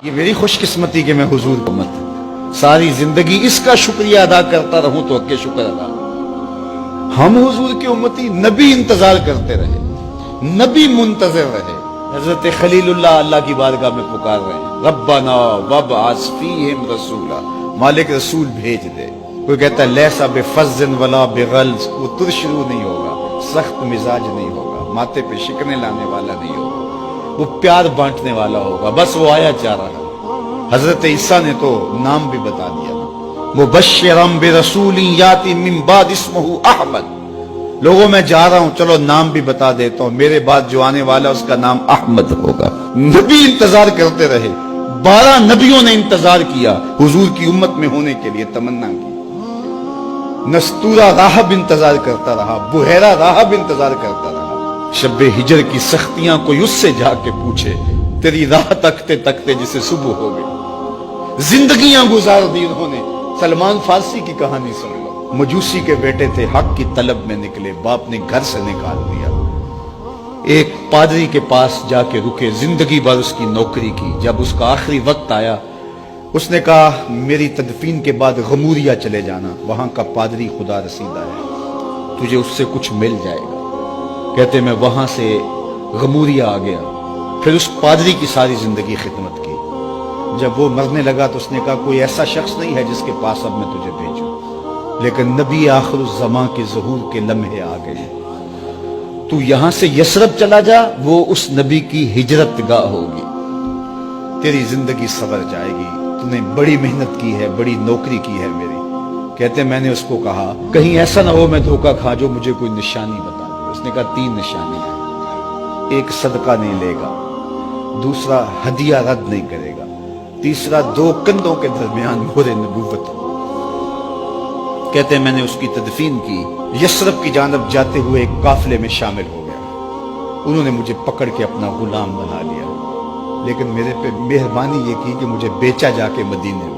یہ میری خوش قسمتی کہ میں حضور کو مت ساری زندگی اس کا شکریہ ادا کرتا رہوں تو کہ شکر ادا. ہم حضور کی امتی، نبی انتظار کرتے رہے، نبی منتظر رہے. حضرت خلیل اللہ اللہ کی بارگاہ میں پکار رہے ہیں، ربنا وابعث فیہم رسولا، مالک رسول بھیج دے. کوئی کہتا ہے لیسا بفظ ولا بغلظ، وہ ترشرو نہیں ہوگا، سخت مزاج نہیں ہوگا، ماتھے پہ شکنے لانے والا نہیں ہوگا، وہ پیار بانٹنے والا ہوگا. بس وہ آیا جا رہا. حضرت عیسیٰ نے تو نام بھی بتا دیا نا، مبشرم برسول یاتی من بعد اسمہ احمد. لوگوں میں جا رہا ہوں، چلو نام بھی بتا دیتا ہوں، میرے بعد جو آنے والا اس کا نام احمد ہوگا. نبی انتظار کرتے رہے، 12 نبیوں نے انتظار کیا حضور کی امت میں ہونے کے لیے، تمنا کی. نستورہ راہب انتظار کرتا رہا، بحیرہ راہب انتظار کرتا رہا. شب ہجر کی سختیاں کوئی اس سے جا کے پوچھے، تیری راہ تکتے تکتے جسے صبح ہو گئی. زندگیاں گزار دی انہوں نے. سلمان فارسی کی کہانی سن لو. مجوسی کے بیٹے تھے، حق کی طلب میں نکلے، باپ نے گھر سے نکال دیا. ایک پادری کے پاس جا کے رکے، زندگی بھر اس کی نوکری کی. جب اس کا آخری وقت آیا، اس نے کہا میری تدفین کے بعد غموریا چلے جانا، وہاں کا پادری خدا رسیدہ ہے، تجھے اس سے کچھ مل جائے گا. کہتے میں وہاں سے غموریا آ گیا. پھر اس پادری کی ساری زندگی خدمت کی. جب وہ مرنے لگا تو اس نے کہا کوئی ایسا شخص نہیں ہے جس کے پاس اب میں تجھے بھیجوں، لیکن نبی آخر الزمان کے ظہور کے لمحے آ گئے. تو یہاں سے یثرب چلا جا، وہ اس نبی کی ہجرت گاہ ہوگی. تیری زندگی سنور جائے گی، تو نے بڑی محنت کی ہے، بڑی نوکری کی ہے میری. کہتے میں نے اس کو کہا کہیں ایسا نہ ہو میں دھوکہ کھا جو مجھے کوئی نشانی بتا دے. اس نے کہا 3 نشانی ہیں، ایک صدقہ نہیں لے گا، دوسرا ہدیہ رد نہیں کرے گا، تیسرا 2 کندھوں کے درمیان مہر نبوت. کہتے ہیں میں نے اس کی تدفین کی، یثرب کی جانب جاتے ہوئے ایک قافلے میں شامل ہو گیا. انہوں نے مجھے پکڑ کے اپنا غلام بنا لیا، لیکن میرے پہ مہربانی یہ کی کہ مجھے بیچا جا کے مدینے میں.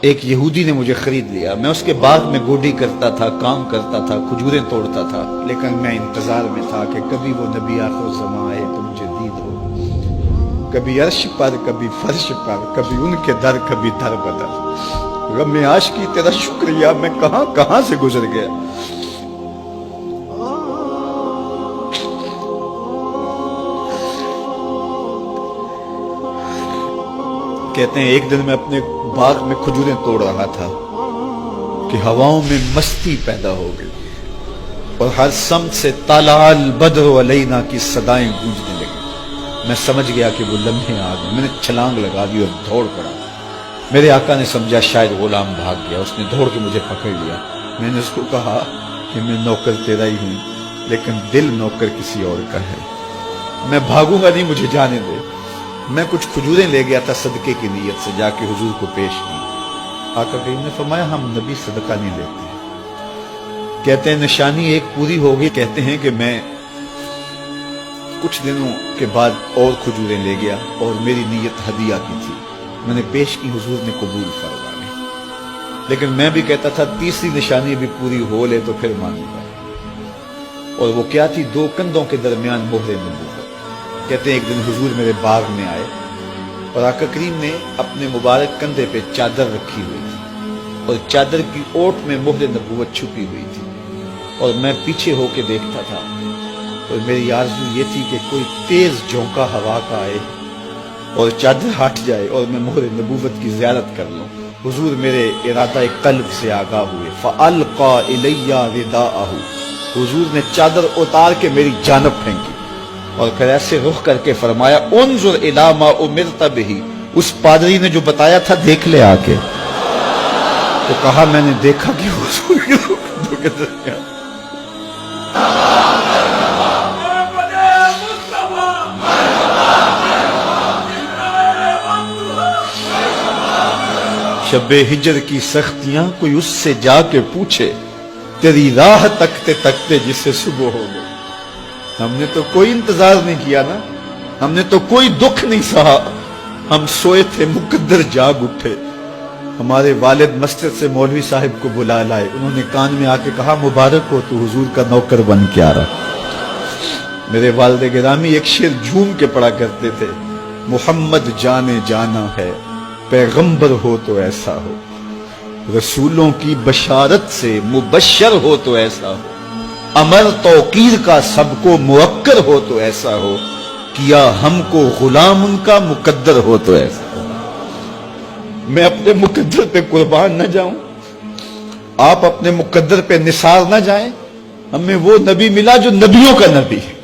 ایک یہودی نے مجھے خرید لیا. میں اس کے باغ میں گوڈی کرتا تھا، کام کرتا تھا، کھجوریں توڑتا تھا، لیکن میں انتظار میں تھا کہ کبھی وہ نبی آخر الزمان آئے تو مجھے دید ہو. کبھی عرش پر، کبھی فرش پر، کبھی ان کے در، کبھی در بدر. غم عاشقی تیرا شکریہ، میں کہاں کہاں سے گزر گیا. کہتے ہیں ایک دن میں اپنے باغ میں کھجوریں توڑ رہا تھا کہ ہواؤں میں مستی پیدا ہو گئی اور ہر سمت سے طلع البدر علینا کی صدائیں گونجنے لگی. میں سمجھ گیا کہ وہ لمحے آ گئے. میں نے چھلانگ لگا دی اور دوڑ پڑا. میرے آقا نے سمجھا شاید غلام بھاگ گیا، اس نے دوڑ کے مجھے پکڑ لیا. میں نے اس کو کہا کہ میں نوکر تیرا ہی ہوں، لیکن دل نوکر کسی اور کا ہے. میں بھاگوں گا نہیں، مجھے جانے دے. میں کچھ کھجوریں لے گیا تھا صدقے کی نیت سے، جا کے حضور کو پیش کی. آقا کریم نے فرمایا ہم نبی صدقہ نہیں لیتے. کہتے ہیں نشانی ایک پوری ہو گئی. کہتے ہیں کہ میں کچھ دنوں کے بعد اور کھجوریں لے گیا اور میری نیت ہدیہ کی تھی. میں نے پیش کی، حضور نے قبول فرما لی. لیکن میں بھی کہتا تھا تیسری نشانی بھی پوری ہو لے تو پھر مانوں گا. اور وہ کیا تھی؟ 2 کندھوں کے درمیان مہر نبوت. کہتے ہیں ایک دن حضور میرے باغ میں آئے اور آقا کریم نے اپنے مبارک کندھے پہ چادر رکھی ہوئی تھی اور چادر کی اوٹ میں مہر نبوت چھپی ہوئی تھی. اور میں پیچھے ہو کے دیکھتا تھا اور میری آرزو یہ تھی کہ کوئی تیز جھونکا ہوا کا آئے اور چادر ہٹ جائے اور میں مہر نبوت کی زیارت کر لوں. حضور میرے ارادہ قلب سے آگاہ ہوئے. فَأَلْقَى إِلَيَّ رِدَاءَهُ، حضور نے چادر اتار کے میری جانب پھینکی اور پھر ایسے رخ کر کے فرمایا انظر الی ما امرت بہ، اس پادری نے جو بتایا تھا دیکھ لے آ کے. تو کہا میں نے دیکھا کہ حضور کے کندھوں کے درمیان شب ہجر کی سختیاں کوئی اس سے جا کے پوچھے، تیری راہ تکتے تکتے جسے صبح ہو گئی. ہم نے تو کوئی انتظار نہیں کیا نا، ہم نے تو کوئی دکھ نہیں سہا. ہم سوئے تھے، مقدر جاگ اٹھے. ہمارے والد مسجد سے مولوی صاحب کو بلا لائے. انہوں نے کان میں آ کے کہا مبارک ہو تو حضور کا نوکر بن کے آ رہا. میرے والد گرامی ایک شعر جھوم کے پڑھا کرتے تھے، محمد جانے جانا ہے، پیغمبر ہو تو ایسا ہو، رسولوں کی بشارت سے مبشر ہو تو ایسا ہو، امر توقیر کا سب کو موکر ہو تو ایسا ہو، کیا ہم کو غلام ان کا مقدر ہو تو ایسا ہو۔ میں اپنے مقدر پہ قربان نہ جاؤں، آپ اپنے مقدر پہ نثار نہ جائیں، ہمیں وہ نبی ملا جو نبیوں کا نبی ہے۔